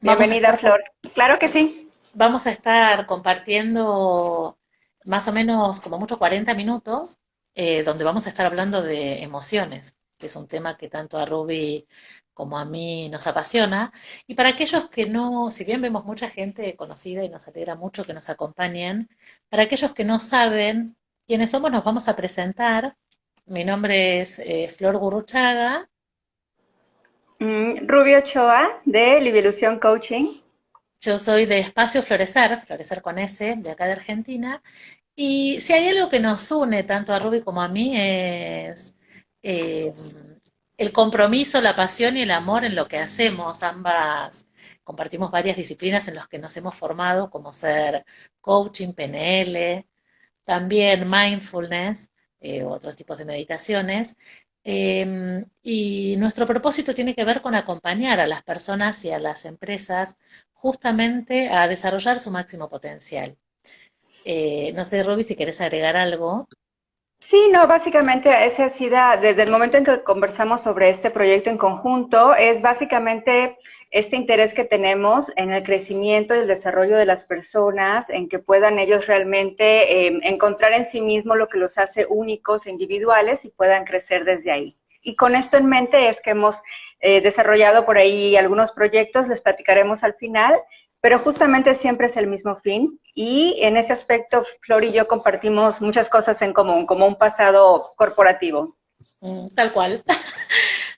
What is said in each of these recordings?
Vamos a Bienvenida, estar, Flor. Claro que sí. vamos a estar compartiendo más o menos como mucho 40 minutos, donde vamos a estar hablando de emociones, que es un tema que tanto a Ruby como a mí nos apasiona. Y para aquellos que no, si bien vemos mucha gente conocida y nos alegra mucho que nos acompañen, para aquellos que no saben quiénes somos, nos vamos a presentar. Mi nombre es Flor Gurruchaga. Rubio Ochoa, de Libilusión Coaching. Yo soy de Espacio Florecer, Florecer con S, de acá de Argentina. Y si hay algo que nos une tanto a Ruby como a mí es eh, el compromiso, la pasión y el amor en lo que hacemos. Ambas compartimos varias disciplinas en las que nos hemos formado, como ser coaching, PNL, también mindfulness, otros tipos de meditaciones. Y nuestro propósito tiene que ver con acompañar a las personas y a las empresas justamente a desarrollar su máximo potencial. No sé, Roby, si querés agregar algo. Sí, no, básicamente ese ha sido, desde el momento en que conversamos sobre este proyecto en conjunto, es básicamente este interés que tenemos en el crecimiento y el desarrollo de las personas, en que puedan ellos realmente encontrar en sí mismos lo que los hace únicos e individuales y puedan crecer desde ahí. Y con esto en mente es que hemos desarrollado por ahí algunos proyectos, les platicaremos al final, pero justamente siempre es el mismo fin y en ese aspecto Flor y yo compartimos muchas cosas en común, como un pasado corporativo. Tal cual.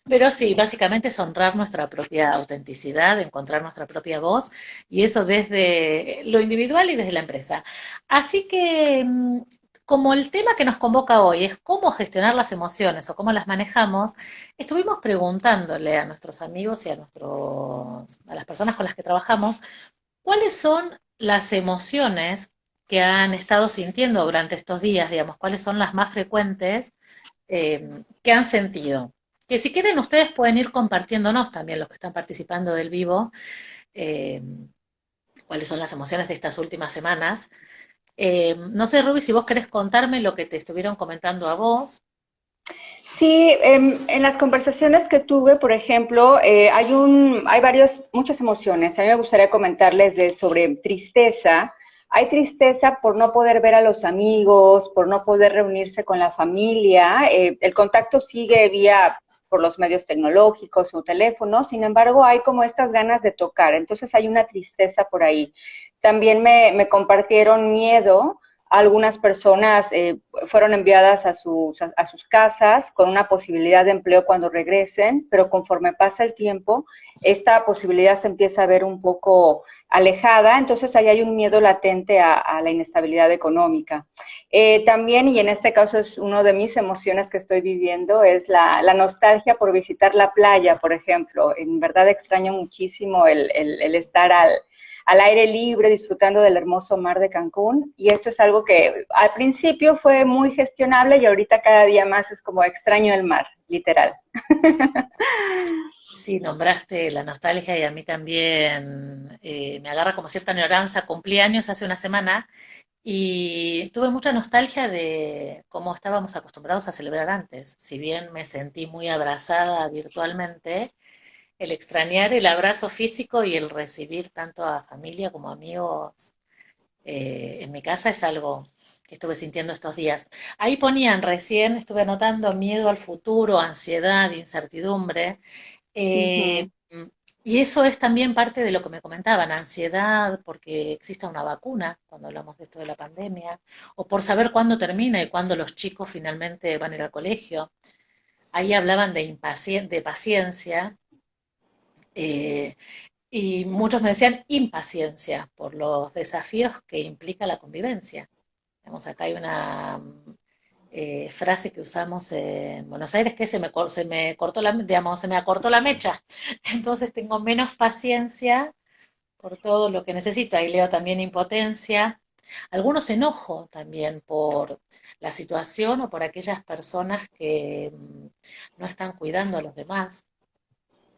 Pero sí, básicamente es honrar nuestra propia autenticidad, encontrar nuestra propia voz, y eso desde lo individual y desde la empresa. Así que, como el tema que nos convoca hoy es cómo gestionar las emociones o cómo las manejamos, estuvimos preguntándole a nuestros amigos y a las personas con las que trabajamos, ¿cuáles son las emociones que han estado sintiendo durante estos días, digamos, cuáles son las más frecuentes que han sentido? Que si quieren ustedes pueden ir compartiéndonos también los que están participando del vivo, eh, cuáles son las emociones de estas últimas semanas. No sé, Ruby, si vos querés contarme lo que te estuvieron comentando a vos. Sí, en las conversaciones que tuve, por ejemplo, hay muchas emociones. A mí me gustaría comentarles sobre tristeza. Hay tristeza por no poder ver a los amigos, por no poder reunirse con la familia. El contacto sigue vía por los medios tecnológicos o teléfonos, sin embargo, hay como estas ganas de tocar. Entonces hay una tristeza por ahí. También me compartieron miedo. Algunas personas fueron enviadas a sus casas con una posibilidad de empleo cuando regresen, pero conforme pasa el tiempo, esta posibilidad se empieza a ver un poco alejada, entonces ahí hay un miedo latente a la inestabilidad económica. También, y en este caso es una de mis emociones que estoy viviendo, es la nostalgia por visitar la playa, por ejemplo. En verdad extraño muchísimo el estar al aire libre, disfrutando del hermoso mar de Cancún. Y esto es algo que al principio fue muy gestionable y ahorita cada día más es como extraño el mar, literal. Sí, nombraste la nostalgia y a mí también me agarra como cierta añoranza. Cumplí años hace una semana y tuve mucha nostalgia de cómo estábamos acostumbrados a celebrar antes. Si bien me sentí muy abrazada virtualmente, el extrañar el abrazo físico y el recibir tanto a familia como amigos en mi casa es algo que estuve sintiendo estos días. Ahí ponían recién, estuve anotando miedo al futuro, ansiedad, incertidumbre. Uh eh, -huh. y eso es también parte de lo que me comentaban, ansiedad porque exista una vacuna, cuando hablamos de esto de la pandemia, o por saber cuándo termina y cuándo los chicos finalmente van a ir al colegio. Ahí hablaban de paciencia, eh, y muchos me decían impaciencia por los desafíos que implica la convivencia. Digamos, acá hay una frase que usamos en Buenos Aires que se me cortó digamos, se me acortó la mecha. Entonces tengo menos paciencia por todo lo que necesito. Ahí leo también impotencia. Algunos enojo también por la situación o por aquellas personas que no están cuidando a los demás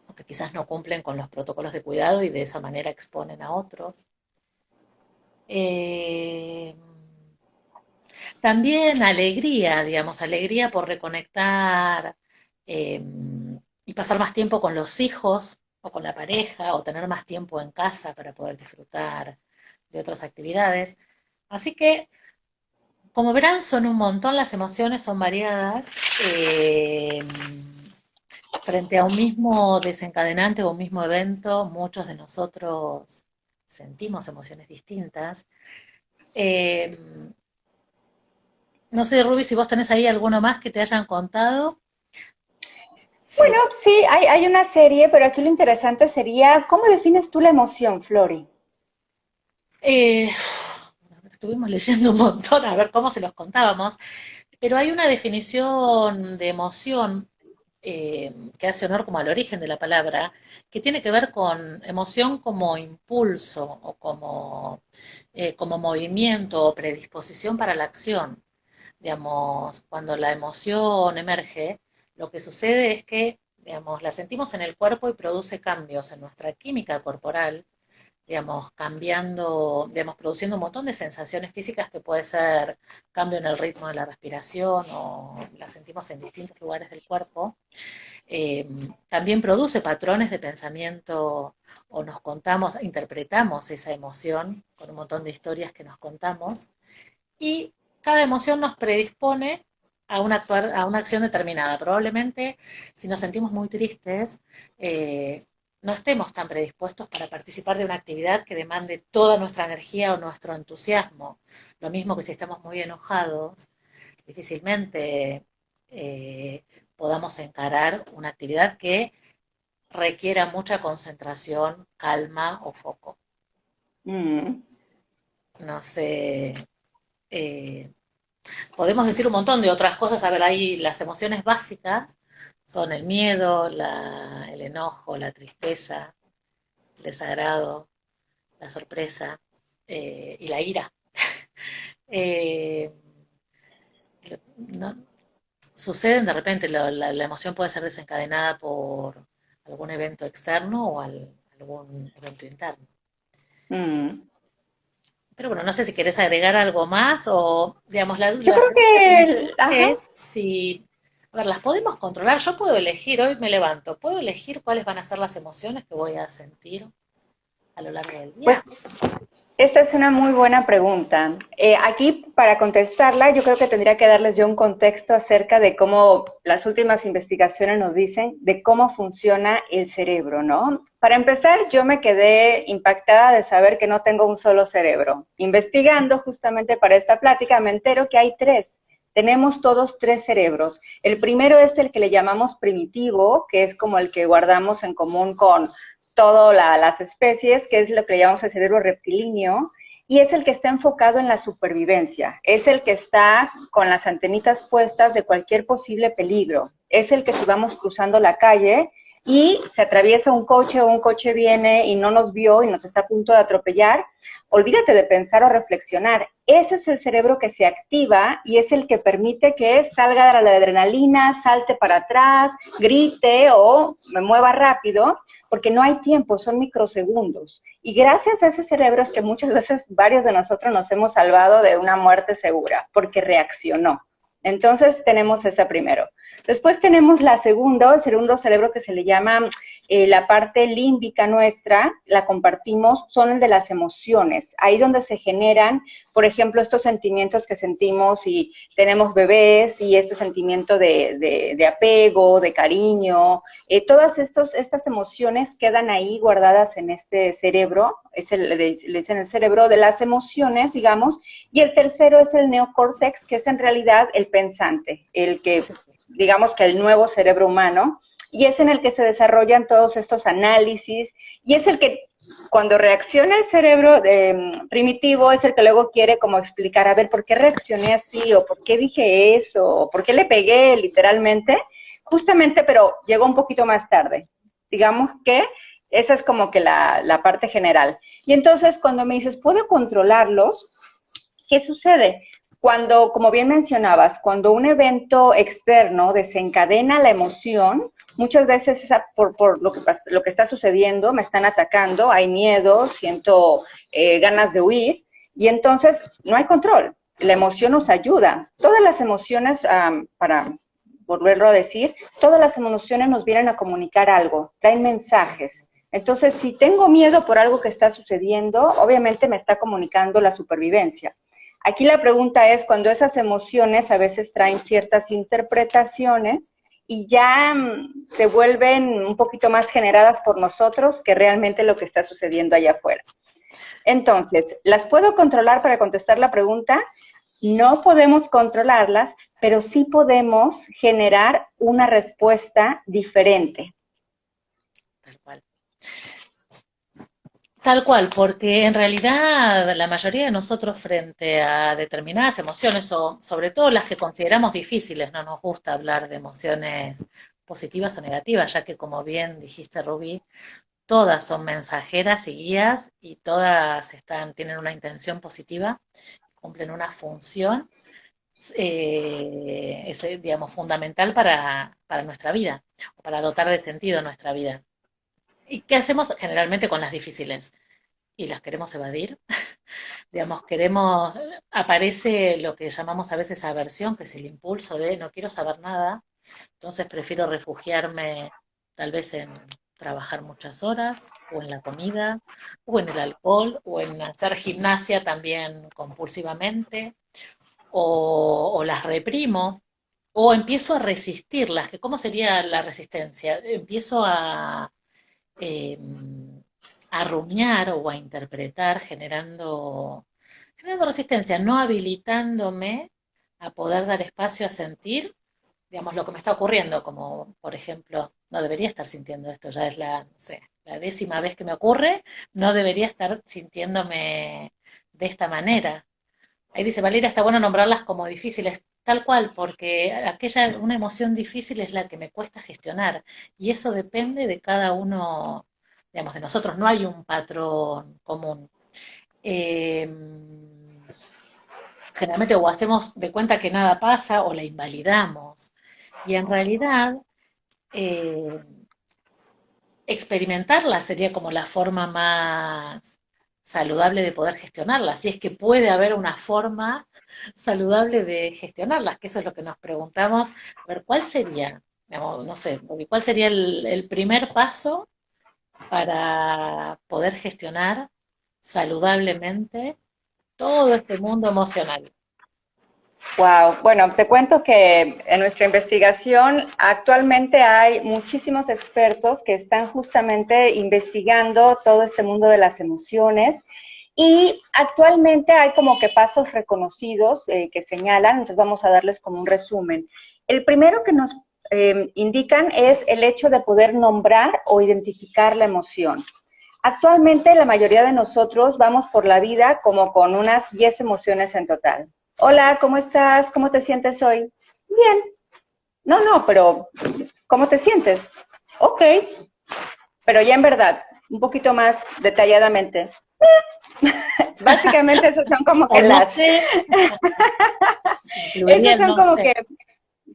o que quizás no cumplen con los protocolos de cuidado y de esa manera exponen a otros. Eh, También alegría, digamos, alegría por reconectar eh, y pasar más tiempo con los hijos o con la pareja, o tener más tiempo en casa para poder disfrutar de otras actividades. Así que, como verán, son un montón, las emociones son variadas. Frente a un mismo desencadenante o un mismo evento, muchos de nosotros sentimos emociones distintas. Eh, no sé, Ruby, si vos tenés ahí alguno más que te hayan contado. Bueno, Sí. sí, hay una serie, pero aquí lo interesante sería, ¿cómo defines tú la emoción, Flori? Eh, estuvimos leyendo un montón a ver cómo se los contábamos, pero hay una definición de emoción que hace honor como al origen de la palabra, que tiene que ver con emoción como impulso o como movimiento o predisposición para la acción. Digamos, cuando la emoción emerge, lo que sucede es que, digamos, la sentimos en el cuerpo y produce cambios en nuestra química corporal, digamos, cambiando, digamos, produciendo un montón de sensaciones físicas que puede ser cambio en el ritmo de la respiración o la sentimos en distintos lugares del cuerpo. Eh, También produce patrones de pensamiento o nos contamos, interpretamos esa emoción con un montón de historias que nos contamos y cada emoción nos predispone a una acción determinada. Probablemente si nos sentimos muy tristes, no estemos tan predispuestos para participar de una actividad que demande toda nuestra energía o nuestro entusiasmo. Lo mismo que si estamos muy enojados, difícilmente podamos encarar una actividad que requiera mucha concentración, calma o foco. Mm. No sé, eh, podemos decir un montón de otras cosas. A ver, ahí las emociones básicas son el miedo, el enojo, la tristeza, el desagrado, la sorpresa y la ira. Eh, no, suceden de repente, la emoción puede ser desencadenada por algún evento externo o algún evento interno. Mm. Pero bueno, no sé si querés agregar algo más o, digamos, Yo la creo pregunta que me ajá. surge es si, a ver, las podemos controlar. Yo puedo elegir, hoy me levanto, puedo elegir cuáles van a ser las emociones que voy a sentir a lo largo del Pues día. esta es una muy buena pregunta. Aquí, para contestarla, yo creo que tendría que darles yo un contexto acerca de cómo las últimas investigaciones nos dicen de cómo funciona el cerebro, ¿no? Para empezar, yo me quedé impactada de saber que no tengo un solo cerebro. Investigando justamente para esta plática, me entero que hay tres. Tenemos todos tres cerebros. El primero es el que le llamamos primitivo, que es como el que guardamos en común con todas las especies, que es lo que llamamos el cerebro reptilíneo, y es el que está enfocado en la supervivencia, es el que está con las antenitas puestas de cualquier posible peligro, es el que si vamos cruzando la calle y se atraviesa un coche o un coche viene y no nos vio y nos está a punto de atropellar, olvídate de pensar o reflexionar. Ese es el cerebro que se activa y es el que permite que salga la adrenalina, salte para atrás, grite o me mueva rápido, porque no hay tiempo, son microsegundos. Y gracias a ese cerebro es que muchas veces varios de nosotros nos hemos salvado de una muerte segura, porque reaccionó. Entonces tenemos esa primero. Después tenemos el segundo cerebro que se le llama la parte límbica nuestra, la compartimos, son el de las emociones. Ahí donde se generan, por ejemplo, estos sentimientos que sentimos y tenemos bebés y este sentimiento de apego, de cariño, todas estas emociones quedan ahí guardadas en este cerebro, le dicen el cerebro de las emociones, digamos, y el tercero es el neocórtex, que es en realidad el pensante, el que, Sí. digamos que el nuevo cerebro humano, y es en el que se desarrollan todos estos análisis, y es el que cuando reacciona el cerebro primitivo, es el que luego quiere como explicar, a ver, ¿por qué reaccioné así? ¿O por qué dije eso? ¿O por qué le pegué literalmente? Justamente, pero llegó un poquito más tarde. Digamos que esa es como que la parte general. Y entonces cuando me dices, ¿puedo controlarlos? ¿Qué sucede? Cuando, como bien mencionabas, cuando un evento externo desencadena la emoción, muchas veces es por lo que está sucediendo, me están atacando, hay miedo, siento ganas de huir, y entonces no hay control. La emoción nos ayuda. Todas las emociones, para volverlo a decir, todas las emociones nos vienen a comunicar algo, traen mensajes. Entonces, si tengo miedo por algo que está sucediendo, obviamente me está comunicando la supervivencia. Aquí la pregunta es, cuando esas emociones a veces traen ciertas interpretaciones y ya se vuelven un poquito más generadas por nosotros que realmente lo que está sucediendo allá afuera. Entonces, ¿las puedo controlar para contestar la pregunta? No podemos controlarlas, pero sí podemos generar una respuesta diferente. Tal cual. Tal cual, porque en realidad la mayoría de nosotros frente a determinadas emociones, o sobre todo las que consideramos difíciles, no nos gusta hablar de emociones positivas o negativas, ya que como bien dijiste, Rubí, todas son mensajeras y guías y todas tienen una intención positiva, cumplen una función, digamos, fundamental para nuestra vida, o para dotar de sentido nuestra vida. ¿Y qué hacemos generalmente con las difíciles? Y las queremos evadir. Digamos, aparece lo que llamamos a veces aversión, que es el impulso de no quiero saber nada, entonces prefiero refugiarme tal vez en trabajar muchas horas, o en la comida, o en el alcohol, o en hacer gimnasia también compulsivamente, o las reprimo, o empiezo a resistirlas, que ¿cómo sería la resistencia? Empiezo eh, a rumiar o a interpretar generando resistencia, no habilitándome a poder dar espacio a sentir, digamos, lo que me está ocurriendo, como por ejemplo, no debería estar sintiendo esto, ya es no sé, la 10ª vez que me ocurre, no debería estar sintiéndome de esta manera. Ahí dice, Valeria, está bueno nombrarlas como difíciles, tal cual, porque una emoción difícil es la que me cuesta gestionar, y eso depende de cada uno, digamos, de nosotros, no hay un patrón común. Eh, Generalmente o hacemos de cuenta que nada pasa o la invalidamos, y en realidad eh, experimentarla sería como la forma más saludable de poder gestionarla, si es que puede haber una forma saludable de gestionarlas, que eso es lo que nos preguntamos, a ver, ¿cuál sería, digamos, no sé, cuál sería el primer paso para poder gestionar saludablemente todo este mundo emocional? Wow, bueno, te cuento que en nuestra investigación actualmente hay muchísimos expertos que están justamente investigando todo este mundo de las emociones y actualmente hay como que pasos reconocidos que señalan, entonces vamos a darles como un resumen. El primero que nos indican es el hecho de poder nombrar o identificar la emoción. Actualmente la mayoría de nosotros vamos por la vida como con unas 10 emociones en total. Hola, ¿cómo estás? ¿Cómo te sientes hoy? Bien. No, pero ¿cómo te sientes? Ok. Pero ya en verdad, un poquito más detalladamente. Básicamente esas son como O que no las... sé, incluiría Esas el son no como sé. que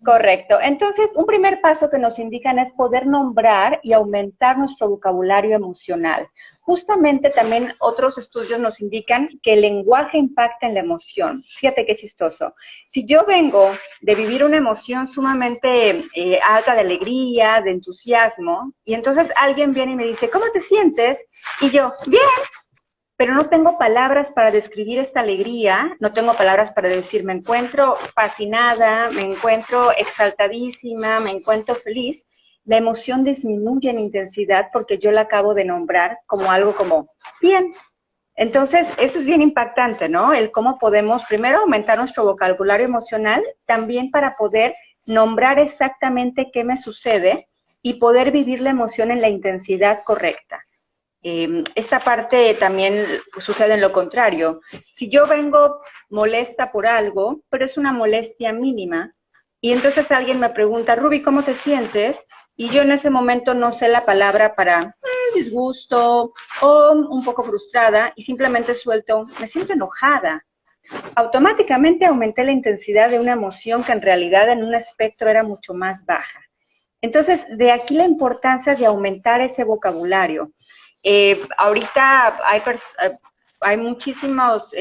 correcto. Entonces, un primer paso que nos indican es poder nombrar y aumentar nuestro vocabulario emocional. Justamente también otros estudios nos indican que el lenguaje impacta en la emoción. Fíjate qué chistoso. Si yo vengo de vivir una emoción sumamente alta de alegría, de entusiasmo, y entonces alguien viene y me dice, ¿cómo te sientes? Y yo, bien, pero no tengo palabras para describir esta alegría, no tengo palabras para decir me encuentro fascinada, me encuentro exaltadísima, me encuentro feliz, la emoción disminuye en intensidad porque yo la acabo de nombrar como algo como bien. Entonces, eso es bien impactante, ¿no? El cómo podemos primero aumentar nuestro vocabulario emocional, también para poder nombrar exactamente qué me sucede y poder vivir la emoción en la intensidad correcta. Esta parte también sucede en lo contrario. Si yo vengo molesta por algo, pero es una molestia mínima, y entonces alguien me pregunta, Ruby, ¿cómo te sientes? Y yo en ese momento no sé la palabra para disgusto o un poco frustrada y simplemente suelto, me siento enojada. Automáticamente aumenté la intensidad de una emoción que en realidad en un espectro era mucho más baja. Entonces, de aquí la importancia de aumentar ese vocabulario. Ahorita hay muchísimos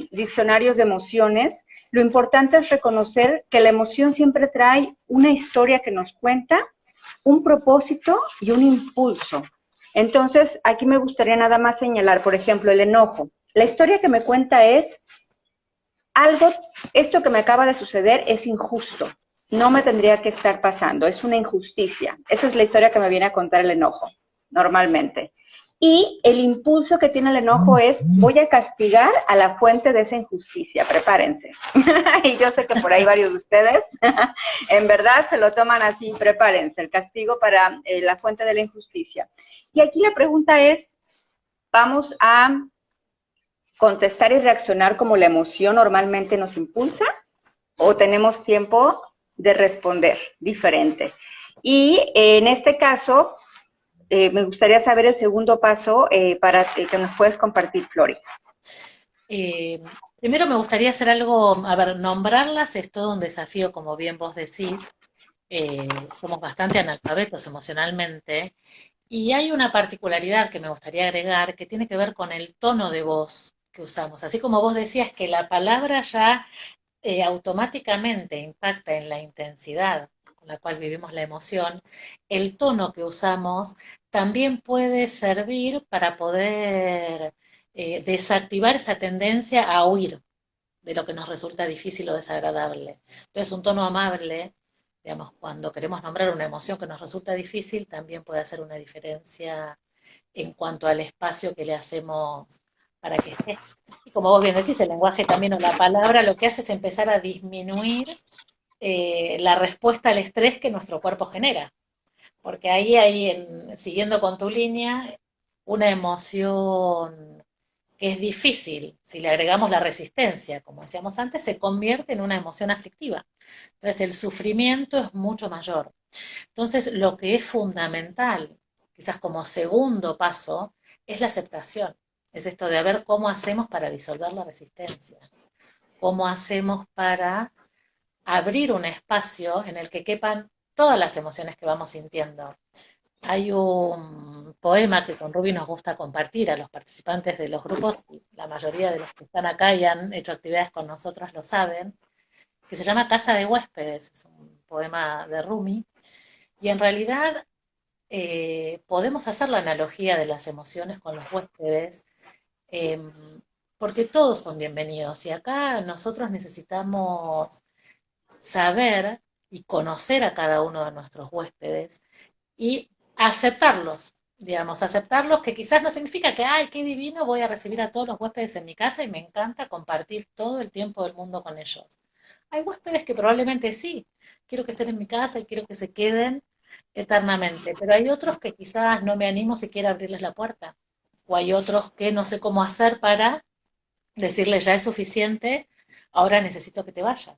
diccionarios de emociones. Lo importante es reconocer que la emoción siempre trae una historia que nos cuenta, un propósito y un impulso. Entonces, aquí me gustaría nada más señalar, por ejemplo, el enojo. La historia que me cuenta es algo, esto que me acaba de suceder es injusto, no me tendría que estar pasando, es una injusticia. Esa es la historia que me viene a contar el enojo, normalmente. Y el impulso que tiene el enojo es, voy a castigar a la fuente de esa injusticia, prepárense. Y yo sé que por ahí varios de ustedes, en verdad, se lo toman así, prepárense, el castigo para la fuente de la injusticia. Y aquí la pregunta es, ¿vamos a contestar y reaccionar como la emoción normalmente nos impulsa? ¿O tenemos tiempo de responder diferente? Y en este caso, me gustaría saber el segundo paso para que nos puedes compartir, Flori. Primero me gustaría hacer algo, a ver, nombrarlas es todo un desafío, como bien vos decís. Somos bastante analfabetos emocionalmente y hay una particularidad que me gustaría agregar que tiene que ver con el tono de voz que usamos. Así como vos decías que la palabra ya automáticamente impacta en la intensidad con la cual vivimos la emoción, el tono que usamos también puede servir para poder desactivar esa tendencia a huir de lo que nos resulta difícil o desagradable. Entonces, un tono amable, digamos, cuando queremos nombrar una emoción que nos resulta difícil, también puede hacer una diferencia en cuanto al espacio que le hacemos para que esté. Y como vos bien decís, el lenguaje también o la palabra lo que hace es empezar a disminuir la respuesta al estrés que nuestro cuerpo genera. Porque siguiendo con tu línea, una emoción que es difícil, si le agregamos la resistencia, como decíamos antes, se convierte en una emoción aflictiva. Entonces el sufrimiento es mucho mayor. Entonces lo que es fundamental, quizás como segundo paso, es la aceptación. Es esto de ver cómo hacemos para disolver la resistencia, cómo hacemos para abrir un espacio en el que quepan todas las emociones que vamos sintiendo. Hay un poema que con Ruby nos gusta compartir a los participantes de los grupos, y la mayoría de los que están acá y han hecho actividades con nosotros lo saben, que se llama Casa de Huéspedes, es un poema de Rumi, y en realidad podemos hacer la analogía de las emociones con los huéspedes, eh, porque todos son bienvenidos, y acá nosotros necesitamos saber y conocer a cada uno de nuestros huéspedes y aceptarlos, digamos, aceptarlos que quizás no significa que, ay, qué divino, voy a recibir a todos los huéspedes en mi casa y me encanta compartir todo el tiempo del mundo con ellos. Hay huéspedes que probablemente sí, quiero que estén en mi casa y quiero que se queden eternamente, pero hay otros que quizás no me animo siquiera a abrirles la puerta, o hay otros que no sé cómo hacer para decirles ya es suficiente, ahora necesito que te vayas.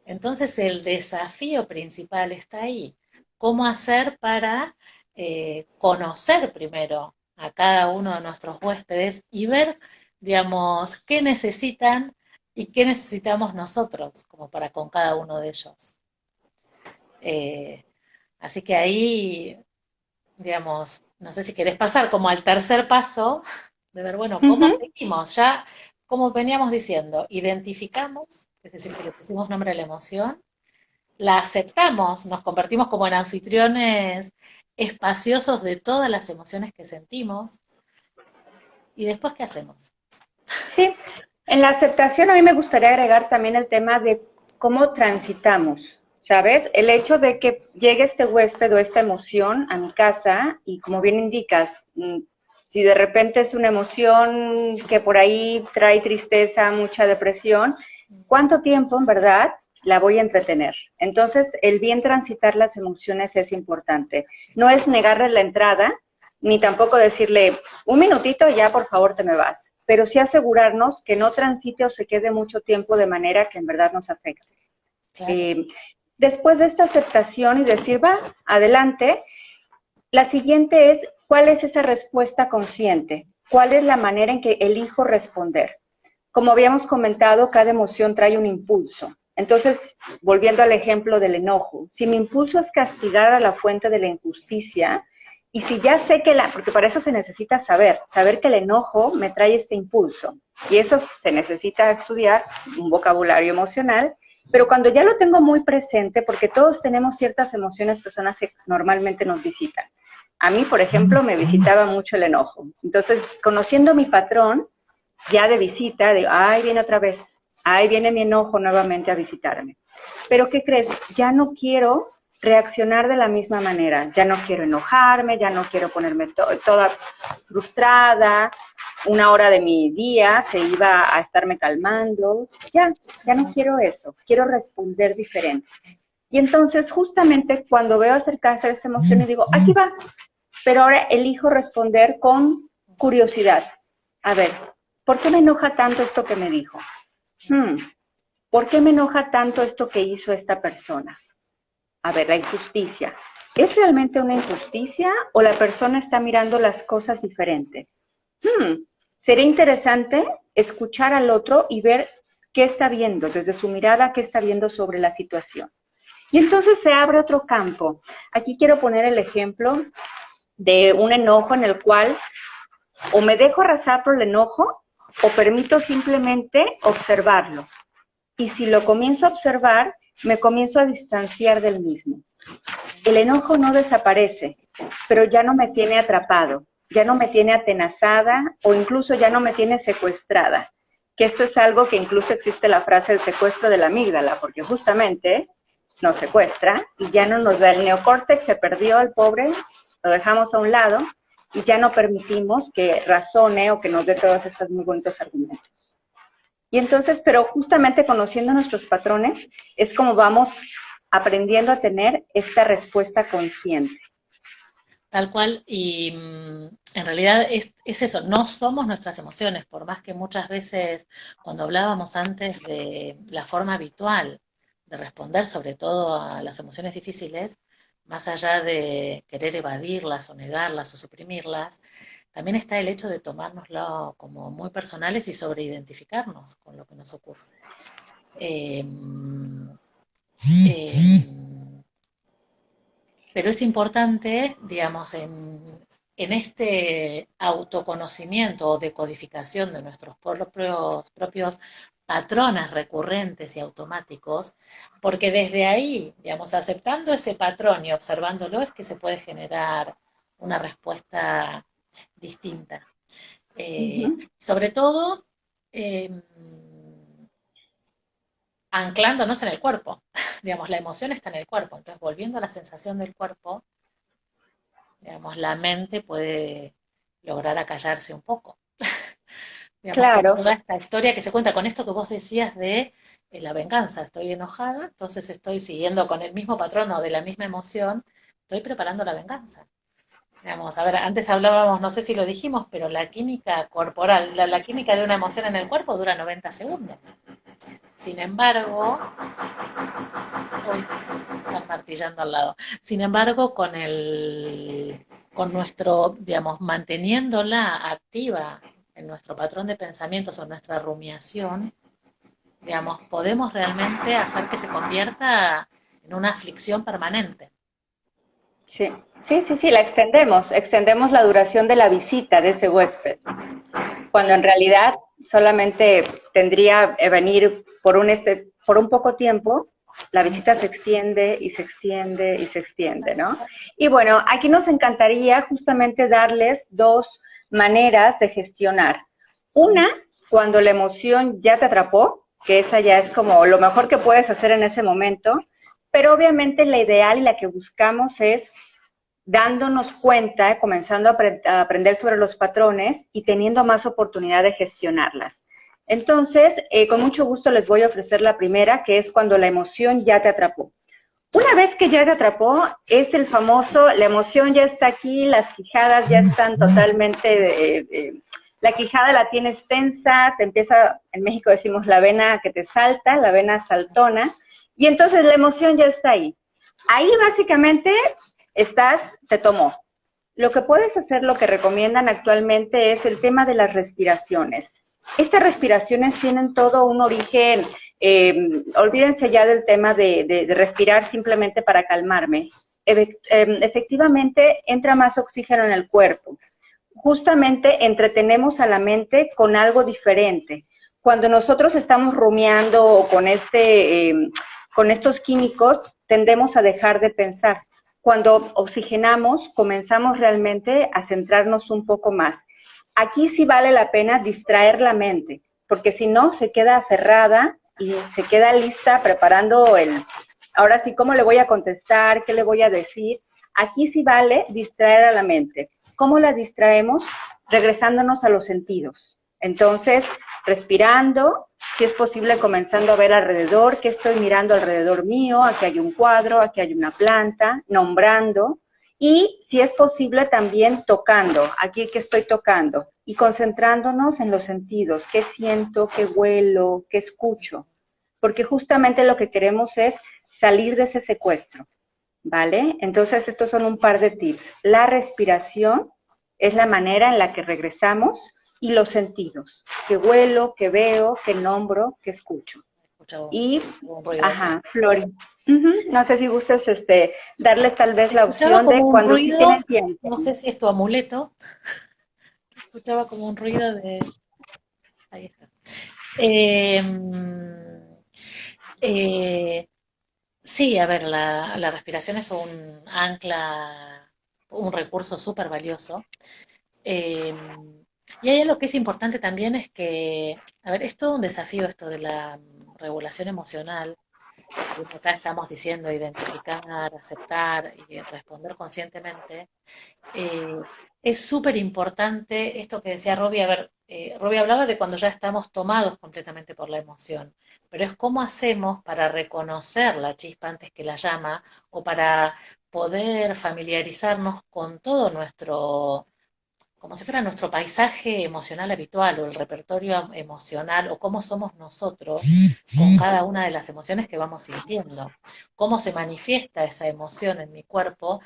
Entonces el desafío principal está ahí. ¿Cómo hacer para conocer primero a cada uno de nuestros huéspedes y ver, digamos, qué necesitan y qué necesitamos nosotros, como para con cada uno de ellos? Eh, Así que ahí, digamos, no sé si querés pasar como al tercer paso de ver, bueno, Uh ¿cómo -huh. seguimos? Ya, como veníamos diciendo, identificamos, es decir, que le pusimos nombre a la emoción, la aceptamos, nos convertimos como en anfitriones espaciosos de todas las emociones que sentimos. ¿Y después qué hacemos? Sí, en la aceptación a mí me gustaría agregar también el tema de cómo transitamos, ¿sabes? El hecho de que llegue este huésped o esta emoción a mi casa y como bien indicas, si de repente es una emoción que por ahí trae tristeza, mucha depresión, ¿cuánto tiempo en verdad la voy a entretener? Entonces, el bien transitar las emociones es importante. No es negarle la entrada, ni tampoco decirle, un minutito y ya por favor te me vas, pero sí asegurarnos que no transite o se quede mucho tiempo de manera que en verdad nos afecte. Claro. Eh, Después de esta aceptación y decir, va, adelante, la siguiente es, ¿cuál es esa respuesta consciente? ¿Cuál es la manera en que elijo responder? Como habíamos comentado, cada emoción trae un impulso. Entonces, volviendo al ejemplo del enojo, si mi impulso es castigar a la fuente de la injusticia, y si ya sé porque para eso se necesita saber que el enojo me trae este impulso, y eso se necesita estudiar, un vocabulario emocional, pero cuando ya lo tengo muy presente, porque todos tenemos ciertas emociones que son las que normalmente nos visitan, A mí, por ejemplo, me visitaba mucho el enojo. Entonces, conociendo mi patrón, ya de visita, digo, ay, viene otra vez, ahí viene mi enojo nuevamente a visitarme. Pero ¿qué crees? Ya no quiero reaccionar de la misma manera, ya no quiero enojarme, ya no quiero ponerme toda frustrada, una hora de mi día se iba a estarme calmando, ya no quiero eso, quiero responder diferente. Y entonces justamente cuando veo acercarse a esta emoción y digo, aquí va, pero ahora elijo responder con curiosidad. A ver, ¿por qué me enoja tanto esto que me dijo? ¿Por qué me enoja tanto esto que hizo esta persona? A ver, la injusticia. ¿Es realmente una injusticia o la persona está mirando las cosas diferente? Sería interesante escuchar al otro y ver qué está viendo, desde su mirada, qué está viendo sobre la situación. Y entonces se abre otro campo. Aquí quiero poner el ejemplo de un enojo en el cual o me dejo arrasar por el enojo o permito simplemente observarlo. Y si lo comienzo a observar, me comienzo a distanciar del mismo. El enojo no desaparece, pero ya no me tiene atrapado, ya no me tiene atenazada o incluso ya no me tiene secuestrada. Que esto es algo que incluso existe la frase del secuestro de la amígdala, porque justamente nos secuestra y ya no nos da el neocórtex, se perdió el pobre, lo dejamos a un lado y ya no permitimos que razone o que nos dé todos estos muy bonitos argumentos. Y entonces, pero justamente conociendo nuestros patrones, es como vamos aprendiendo a tener esta respuesta consciente. Tal cual, y en realidad es eso, no somos nuestras emociones, por más que muchas veces cuando hablábamos antes de la forma habitual de responder sobre todo a las emociones difíciles, más allá de querer evadirlas o negarlas o suprimirlas, también está el hecho de tomárnoslo como muy personales y sobreidentificarnos con lo que nos ocurre. Eh, eh, pero es importante, digamos, en este autoconocimiento o decodificación de nuestros propios patrones recurrentes y automáticos, porque desde ahí, digamos, aceptando ese patrón y observándolo es que se puede generar una respuesta distinta. Sobre todo, anclándonos en el cuerpo. Digamos, la emoción está en el cuerpo. Entonces, volviendo a la sensación del cuerpo, digamos, la mente puede lograr acallarse un poco. Digamos, por Claro. toda esta historia que se cuenta con esto que vos decías de la venganza. Estoy enojada, entonces estoy siguiendo con el mismo patrón o de la misma emoción, estoy preparando la venganza. Digamos, a ver, antes hablábamos, no sé si lo dijimos, pero la química corporal, la química de una emoción en el cuerpo dura 90 segundos. Sin embargo, hoy están martillando al lado. Sin embargo, con nuestro, digamos, manteniéndola activa en nuestro patrón de pensamientos o nuestra rumiación, digamos, podemos realmente hacer que se convierta en una aflicción permanente. Sí, la extendemos la duración de la visita de ese huésped, cuando en realidad solamente tendría que venir por un poco tiempo, la visita se extiende y se extiende y se extiende, ¿no? Y bueno, aquí nos encantaría justamente darles dos maneras de gestionar. Una, cuando la emoción ya te atrapó, que esa ya es como lo mejor que puedes hacer en ese momento, pero obviamente la ideal y la que buscamos es dándonos cuenta, comenzando a aprender sobre los patrones y teniendo más oportunidad de gestionarlas. Entonces, con mucho gusto les voy a ofrecer la primera, que es cuando la emoción ya te atrapó. Una vez que ya te atrapó, es el famoso, la emoción ya está aquí, las quijadas ya están totalmente, la quijada la tienes tensa, te empieza, en México decimos la vena que te salta, la vena saltona, y entonces la emoción ya está ahí. Ahí básicamente se tomó. Lo que puedes hacer, lo que recomiendan actualmente es el tema de las respiraciones. Estas respiraciones tienen todo un origen, olvídense ya del tema de respirar simplemente para calmarme. Efectivamente, entra más oxígeno en el cuerpo. Justamente entretenemos a la mente con algo diferente. Cuando nosotros estamos rumiando o con estos químicos, tendemos a dejar de pensar. cuando oxigenamos, comenzamos realmente a centrarnos un poco más. Aquí sí vale la pena distraer la mente, porque si no, se queda aferrada y se queda lista preparando ahora sí, ¿cómo le voy a contestar? ¿Qué le voy a decir? Aquí sí vale distraer a la mente. ¿Cómo la distraemos? Regresándonos a los sentidos. Entonces, respirando, si es posible comenzando a ver alrededor, qué estoy mirando alrededor mío, aquí hay un cuadro, aquí hay una planta, nombrando, y si es posible también tocando, aquí que estoy tocando, y concentrándonos en los sentidos, qué siento, qué huelo, qué escucho, porque justamente lo que queremos es salir de ese secuestro, ¿vale? Entonces estos son un par de tips. La respiración es la manera en la que regresamos y los sentidos, que huelo, que veo, que nombro, que escucho. Escuchaba Y, un ruido. ajá, Flori, no sé si gustas darles tal vez la Escuchaba opción de como un cuando sí ruido, tienen tiempo. no sé si es tu amuleto, escuchaba como un ruido de... Ahí está. Eh, eh, sí, a ver, la respiración es un ancla, un recurso súper valioso. Eh, y hay algo que es importante también es que, a ver, es todo un desafío esto de la regulación emocional. Si bien acá estamos diciendo identificar, aceptar y responder conscientemente, eh, es súper importante esto que decía Robbie. A ver, Robbie hablaba de cuando ya estamos tomados completamente por la emoción, pero es cómo hacemos para reconocer la chispa antes que la llama o para poder familiarizarnos con todo nuestro, como si fuera nuestro paisaje emocional habitual o el repertorio emocional o cómo somos nosotros con cada una de las emociones que vamos sintiendo, cómo se manifiesta esa emoción en mi cuerpo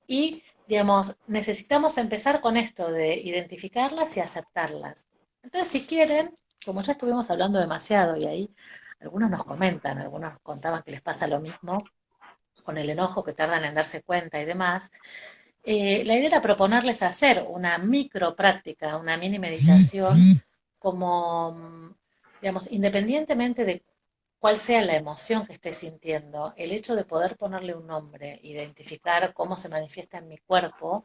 y, digamos, necesitamos empezar con esto de identificarlas y aceptarlas. Entonces, si quieren, como ya estuvimos hablando demasiado y ahí algunos nos comentan, algunos nos contaban que les pasa lo mismo con el enojo, que tardan en darse cuenta y demás, la idea era proponerles hacer una micro práctica, una mini meditación, como, digamos, independientemente de cuál sea la emoción que esté sintiendo, el hecho de poder ponerle un nombre, identificar cómo se manifiesta en mi cuerpo,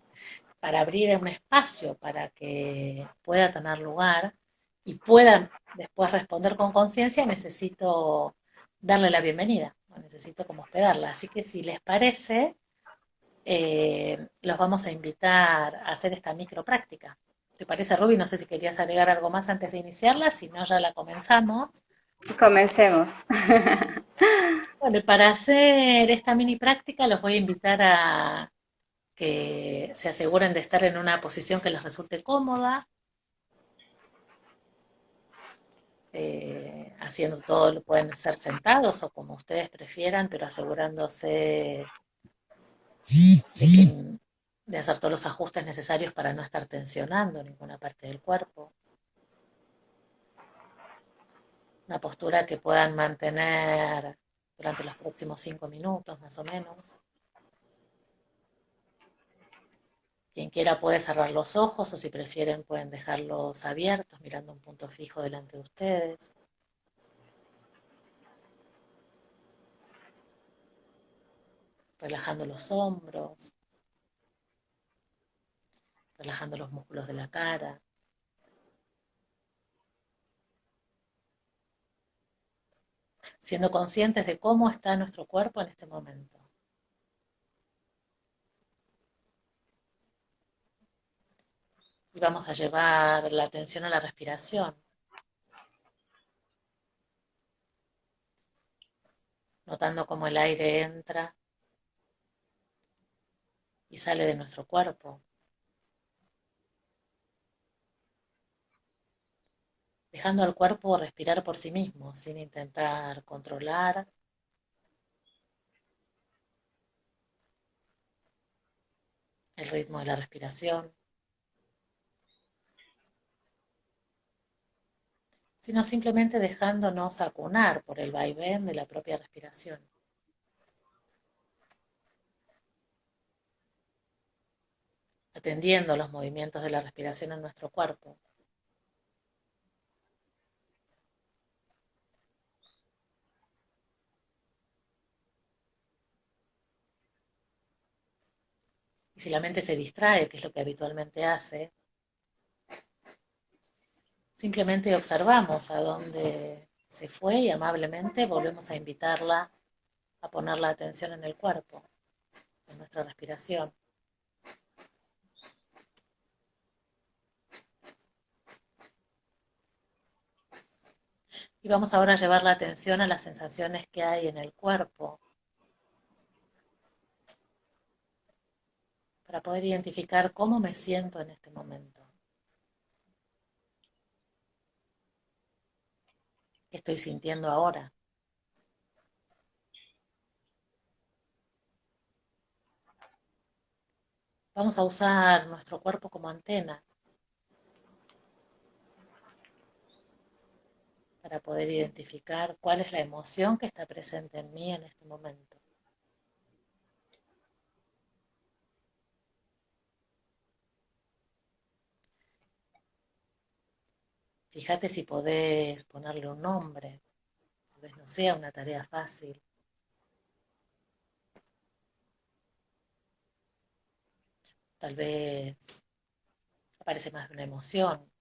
para abrir un espacio para que pueda tener lugar y pueda después responder con conciencia, necesito darle la bienvenida, necesito como hospedarla. Así que si les parece, los vamos a invitar a hacer esta micro práctica. ¿Te parece, Ruby? No sé si querías agregar algo más antes de iniciarla, si no ya la comenzamos. Comencemos. Bueno, y para hacer esta mini práctica los voy a invitar a que se aseguren de estar en una posición que les resulte cómoda, haciendo todo, pueden ser sentados o como ustedes prefieran, pero asegurándose de hacer todos los ajustes necesarios para no estar tensionando ninguna parte del cuerpo. Una postura que puedan mantener durante los próximos 5 minutos, más o menos. Quien quiera puede cerrar los ojos o si prefieren pueden dejarlos abiertos mirando un punto fijo delante de ustedes. Relajando los hombros, relajando los músculos de la cara. Siendo conscientes de cómo está nuestro cuerpo en este momento. Y vamos a llevar la atención a la respiración, notando cómo el aire entra y sale de nuestro cuerpo, dejando al cuerpo respirar por sí mismo, sin intentar controlar el ritmo de la respiración, sino simplemente dejándonos acunar por el vaivén de la propia respiración, atendiendo los movimientos de la respiración en nuestro cuerpo. Y si la mente se distrae, que es lo que habitualmente hace, simplemente observamos a dónde se fue y amablemente volvemos a invitarla a poner la atención en el cuerpo, en nuestra respiración. Y vamos ahora a llevar la atención a las sensaciones que hay en el cuerpo para poder identificar cómo me siento en este momento, qué estoy sintiendo ahora. Vamos a usar nuestro cuerpo como antena para poder identificar cuál es la emoción que está presente en mí en este momento. Fíjate si podés ponerle un nombre, tal vez no sea una tarea fácil, tal vez aparece más de una emoción,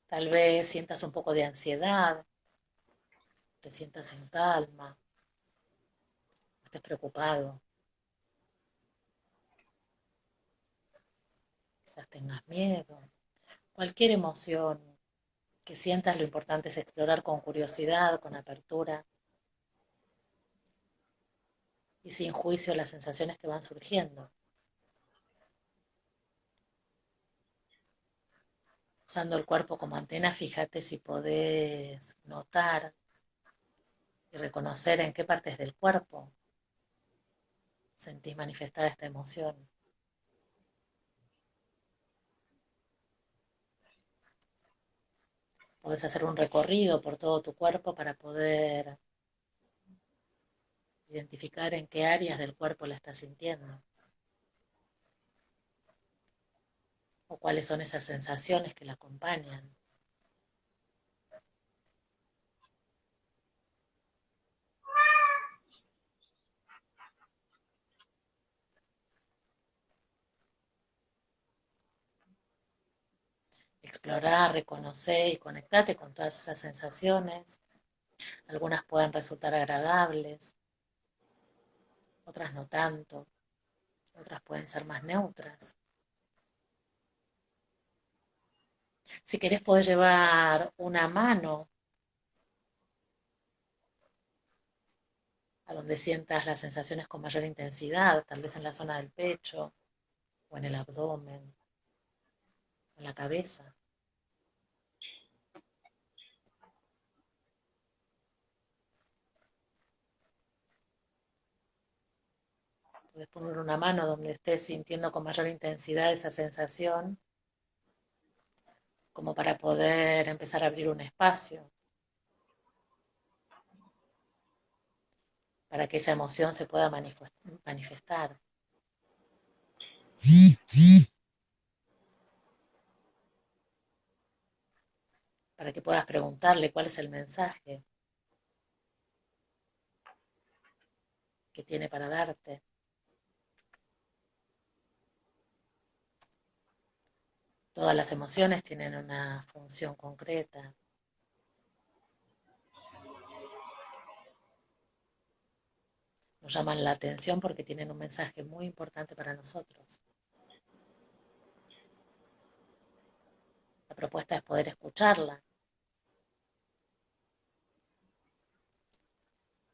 tal vez sientas un poco de ansiedad, te sientas en calma, estés preocupado, quizás tengas miedo, cualquier emoción que sientas, lo importante es explorar con curiosidad, con apertura y sin juicio las sensaciones que van surgiendo. Usando el cuerpo como antena, fíjate si podés notar y reconocer en qué partes del cuerpo sentís manifestada esta emoción. Podés hacer un recorrido por todo tu cuerpo para poder identificar en qué áreas del cuerpo la estás sintiendo o cuáles son esas sensaciones que la acompañan. Explorar, reconocer y conectarte con todas esas sensaciones. Algunas pueden resultar agradables, otras no tanto, otras pueden ser más neutras. Si querés podés llevar una mano a donde sientas las sensaciones con mayor intensidad, tal vez en la zona del pecho o en el abdomen, o en la cabeza. Podés poner una mano donde estés sintiendo con mayor intensidad esa sensación, como para poder empezar a abrir un espacio, para que esa emoción se pueda manifestar. Para que puedas preguntarle cuál es el mensaje que tiene para darte. Todas las emociones tienen una función concreta. Nos llaman la atención porque tienen un mensaje muy importante para nosotros. La propuesta es poder escucharla,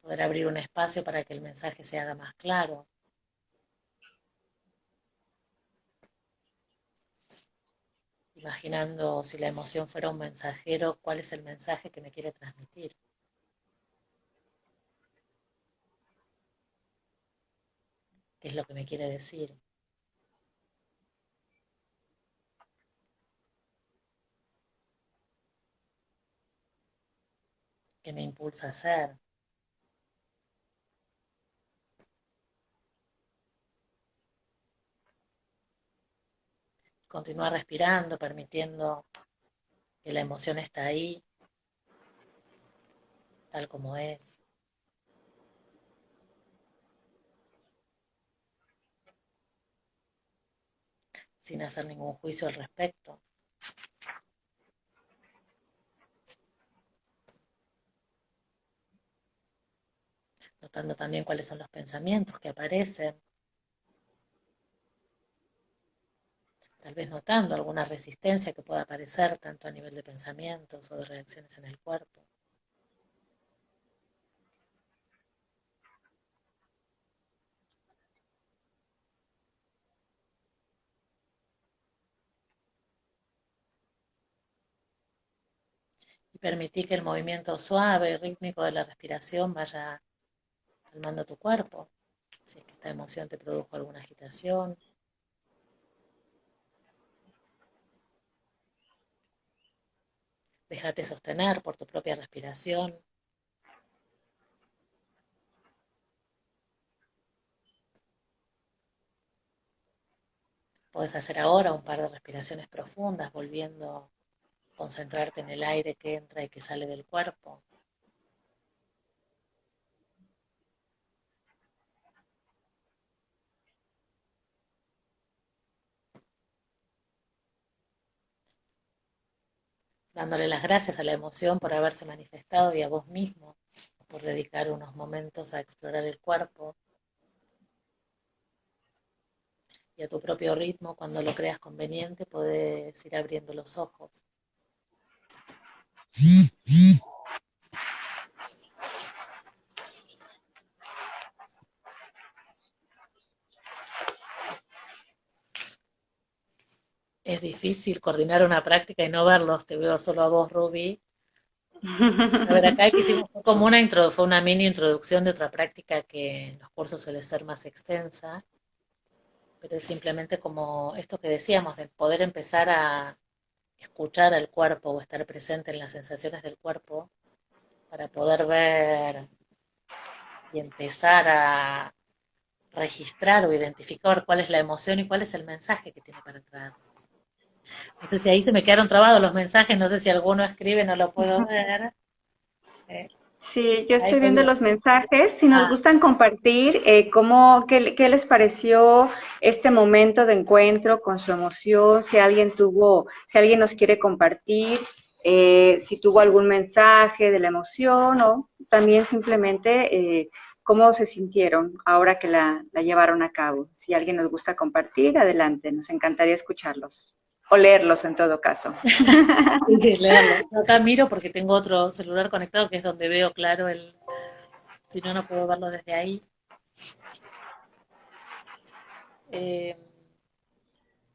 poder abrir un espacio para que el mensaje se haga más claro. Imaginando si la emoción fuera un mensajero, cuál es el mensaje que me quiere transmitir, qué es lo que me quiere decir, qué me impulsa a hacer. Continuar respirando, permitiendo que la emoción está ahí, tal como es, sin hacer ningún juicio al respecto. Notando también cuáles son los pensamientos que aparecen, tal vez notando alguna resistencia que pueda aparecer tanto a nivel de pensamientos o de reacciones en el cuerpo. Y permití que el movimiento suave y rítmico de la respiración vaya calmando tu cuerpo. Si es que esta emoción te produjo alguna agitación, déjate sostener por tu propia respiración. Puedes hacer ahora un par de respiraciones profundas, volviendo a concentrarte en el aire que entra y que sale del cuerpo. Dándole las gracias a la emoción por haberse manifestado y a vos mismo por dedicar unos momentos a explorar el cuerpo y a tu propio ritmo. Cuando lo creas conveniente, puedes ir abriendo los ojos. Es difícil coordinar una práctica y no verlos. Te veo solo a vos, Ruby. A ver, acá que hicimos fue como fue una mini introducción de otra práctica que en los cursos suele ser más extensa, pero es simplemente como esto que decíamos, de poder empezar a escuchar al cuerpo o estar presente en las sensaciones del cuerpo para poder ver y empezar a registrar o identificar cuál es la emoción y cuál es el mensaje que tiene para traernos. No sé si ahí se me quedaron trabados los mensajes, no sé si alguno escribe, no lo puedo ver. Sí, yo Ahí estoy viendo podía. los mensajes. Si nos Ah, gustan compartir, qué les pareció este momento de encuentro con su emoción, si alguien nos quiere compartir, si tuvo algún mensaje de la emoción o también simplemente cómo se sintieron ahora que la llevaron a cabo. Si alguien nos gusta compartir, adelante, nos encantaría escucharlos o leerlos en todo caso. sí, leerlo. Yo acá miro porque tengo otro celular conectado que es donde veo claro si no, no puedo verlo desde ahí. Eh,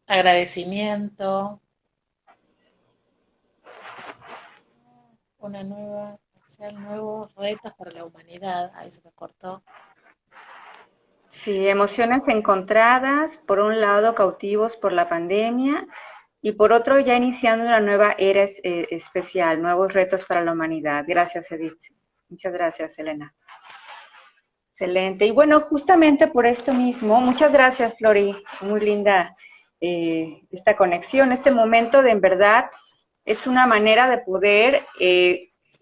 Agradecimiento, una nueva, nuevos retos para la humanidad. Ahí se me cortó. Sí, emociones encontradas, por un lado cautivos por la pandemia y por otro ya iniciando una nueva era especial, nuevos retos para la humanidad. Gracias, Edith. Muchas gracias, Elena. Excelente. Y bueno, justamente por esto mismo, muchas gracias, Flori. Muy linda esta conexión, este momento de en verdad es una manera de poder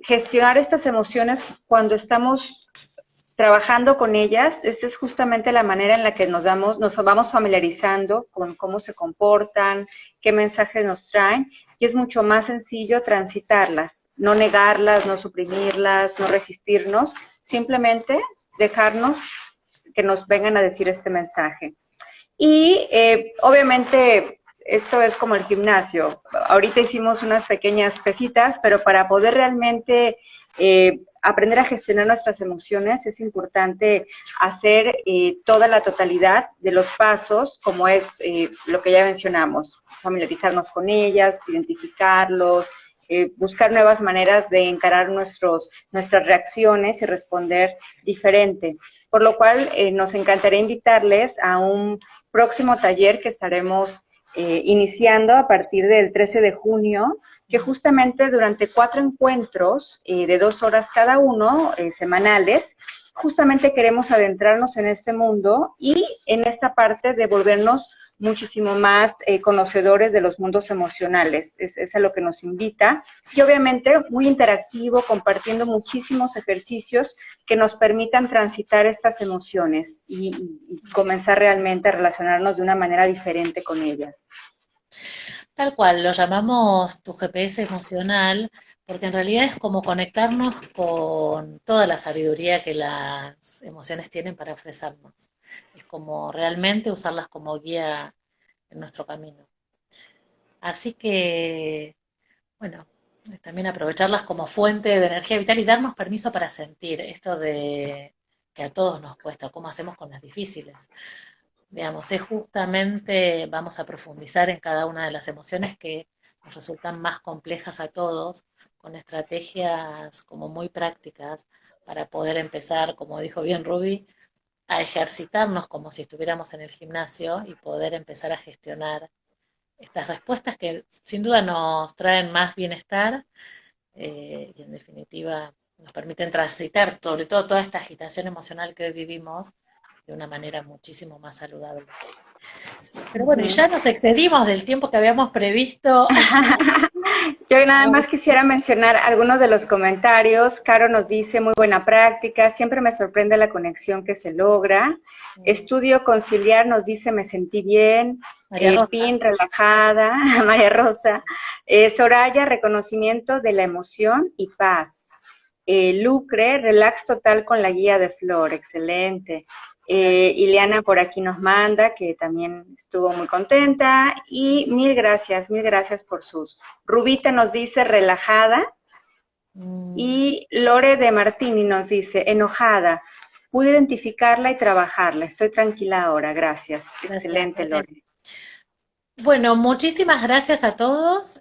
gestionar estas emociones cuando estamos trabajando con ellas. Esa es justamente la manera en la que nos vamos familiarizando con cómo se comportan, qué mensajes nos traen, y es mucho más sencillo transitarlas, no negarlas, no suprimirlas, no resistirnos, simplemente dejarnos que nos vengan a decir este mensaje. Y obviamente esto es como el gimnasio. Ahorita hicimos unas pequeñas pesitas, pero para poder realmente aprender a gestionar nuestras emociones es importante hacer toda la totalidad de los pasos, como es lo que ya mencionamos, familiarizarnos con ellas, identificarlos, buscar nuevas maneras de encarar nuestras reacciones y responder diferente. Por lo cual nos encantaría invitarles a un próximo taller que estaremos iniciando a partir del 13 de junio, que justamente durante 4 encuentros de 2 horas cada uno, semanales, justamente queremos adentrarnos en este mundo y en esta parte de volvernos muchísimo más conocedores de los mundos emocionales. Es a lo que nos invita. Y obviamente muy interactivo, compartiendo muchísimos ejercicios que nos permitan transitar estas emociones y comenzar realmente a relacionarnos de una manera diferente con ellas. Tal cual, lo llamamos tu GPS emocional, porque en realidad es como conectarnos con toda la sabiduría que las emociones tienen para ofrecernos. Es como realmente usarlas como guía en nuestro camino. Así que, bueno, es también aprovecharlas como fuente de energía vital y darnos permiso para sentir esto de que a todos nos cuesta, cómo hacemos con las difíciles. Digamos, es justamente, vamos a profundizar en cada una de las emociones que nos resultan más complejas a todos, con estrategias como muy prácticas para poder empezar, como dijo bien Ruby, a ejercitarnos como si estuviéramos en el gimnasio y poder empezar a gestionar estas respuestas que sin duda nos traen más bienestar y en definitiva nos permiten transitar sobre todo toda esta agitación emocional que hoy vivimos de una manera muchísimo más saludable. Pero bueno, y Ujú. ya nos excedimos del tiempo que habíamos previsto. Yo nada más quisiera mencionar algunos de los comentarios. Caro nos dice, muy buena práctica, siempre me sorprende la conexión que se logra. Estudio conciliar nos dice, me sentí bien. María Rosa. Pin, relajada. María Rosa. Soraya, reconocimiento de la emoción y paz. Lucre, relax total con la guía de Flor, excelente. Ileana por aquí nos manda, que también estuvo muy contenta, y mil gracias por sus. Rubita nos dice relajada, Mm, y Lore de Martini nos dice enojada. Pude identificarla y trabajarla. Estoy tranquila ahora, gracias. gracias, Excelente, Lore. Lore. Bueno, muchísimas gracias a todos.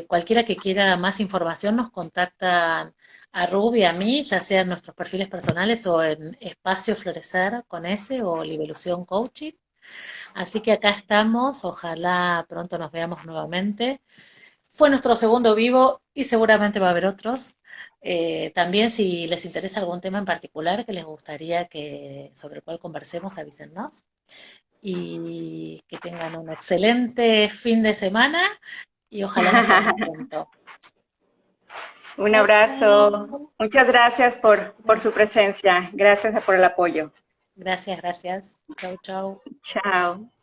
Cualquiera que quiera más información nos contacta a Ruby, a mí, ya sea en nuestros perfiles personales o en Espacio Florecer con S o Libelución Coaching. Así que acá estamos, ojalá pronto nos veamos nuevamente. Fue nuestro segundo vivo y seguramente va a haber otros. También si les interesa algún tema en particular que les gustaría que sobre el cual conversemos, avísennos. Y que tengan un excelente fin de semana y ojalá nos veamos pronto. Un Chao, abrazo. chao. Muchas gracias por su Gracias, presencia. Gracias por el apoyo. gracias, gracias. Chau, chau. Chao.